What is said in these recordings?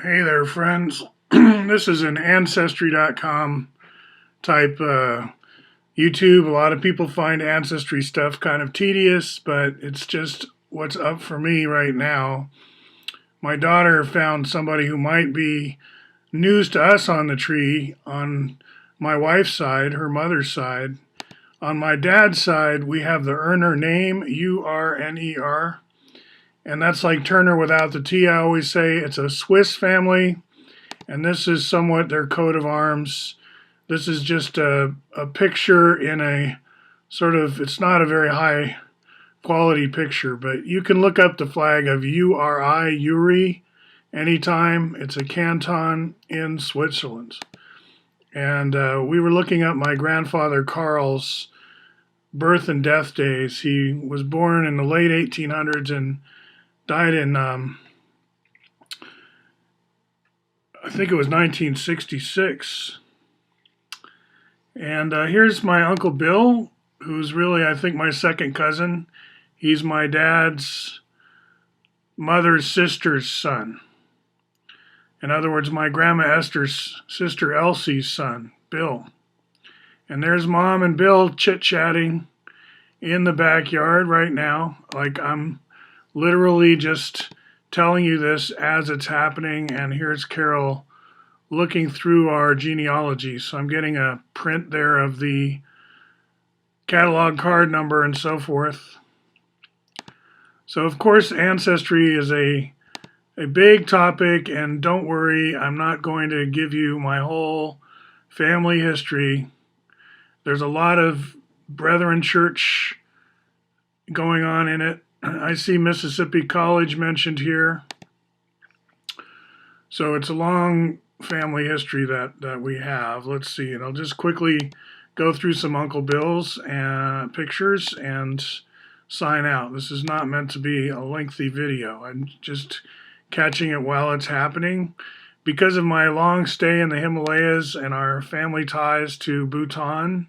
Hey there, friends. This is an Ancestry.com type YouTube. A lot of people find Ancestry stuff kind of tedious, but it's just what's up for me right now. My daughter found somebody who might be news to us on the tree on my wife's side, her mother's side. On my dad's side, we have the Urner name, Urner. And that's like Turner without the T, I always say. It's a Swiss family, and this is somewhat their coat of arms. This is just a picture in a sort of, it's not a very high quality picture, but you can look up the flag of Uri, anytime. It's a canton in Switzerland. And we were looking up my grandfather Carl's birth and death days. He was born in the late 1800s and died in, I think it was 1966. And here's my Uncle Bill, who's really, I think, my second cousin. He's my dad's mother's sister's son. In other words, my Grandma Esther's sister Elsie's son, Bill. And there's Mom and Bill chit-chatting in the backyard right now, like I'm literally just telling you this as it's happening. And here's Carol looking through our genealogy. So I'm getting a print there of the catalog card number and so forth. So of course, ancestry is a big topic, and don't worry, I'm not going to give you my whole family history. There's a lot of Brethren Church going on in it. I see Mississippi College mentioned here. So it's a long family history that we have. Let's see, and I'll just quickly go through some Uncle Bill's pictures and sign out. This is not meant to be a lengthy video. I'm just catching it while it's happening. Because of my long stay in the Himalayas and our family ties to Bhutan,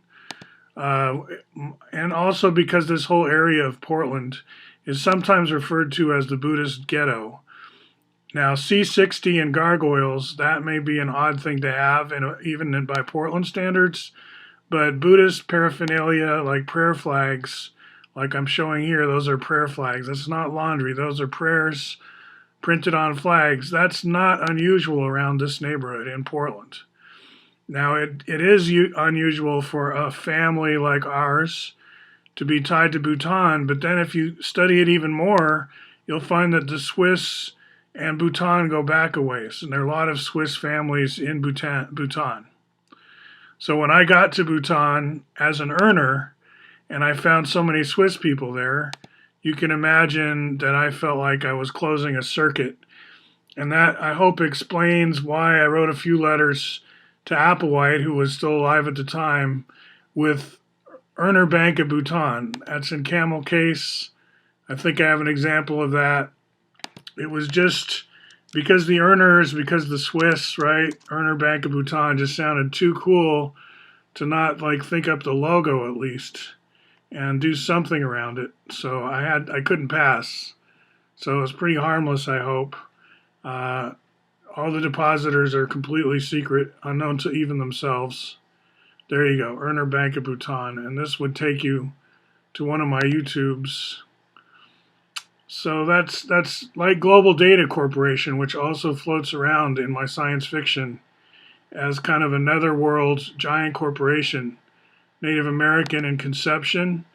and also because this whole area of Portland is sometimes referred to as the Buddhist ghetto. Now, C60 and gargoyles, that may be an odd thing to have, even by Portland standards, but Buddhist paraphernalia like prayer flags, like I'm showing here, those are prayer flags. That's not laundry. Those are prayers printed on flags. That's not unusual around this neighborhood in Portland. Now, it is unusual for a family like ours to be tied to Bhutan, but then if you study it even more, you'll find that the Swiss and Bhutan go back a ways, and there are a lot of Swiss families in Bhutan. So when I got to Bhutan as an Urner, and I found so many Swiss people there, you can imagine that I felt like I was closing a circuit. And that, I hope, explains why I wrote a few letters to Applewhite, who was still alive at the time, with Urner Bank of Bhutan. That's in camel case. I think I have an example of that. It was just because the Urners, because the Swiss, right? Urner Bank of Bhutan just sounded too cool to not like think up the logo at least and do something around it. So I couldn't pass. So it was pretty harmless, I hope. All the depositors are completely secret, unknown to even themselves. There you go, Urner Bank of Bhutan, and this would take you to one of my YouTubes. So that's like Global Data Corporation, which also floats around in my science fiction as kind of another world giant corporation, Native American in conception,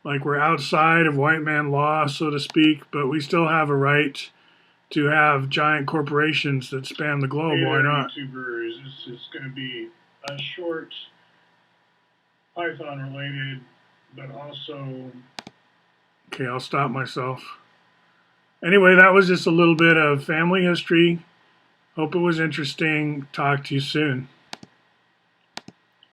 like we're outside of white man law, so to speak, but we still have a right to have giant corporations that span the globe. Hey Why there, not? YouTubers. This is going to be a short Python related, but also... Okay, I'll stop myself. Anyway, that was just a little bit of family history. Hope it was interesting. Talk to you soon.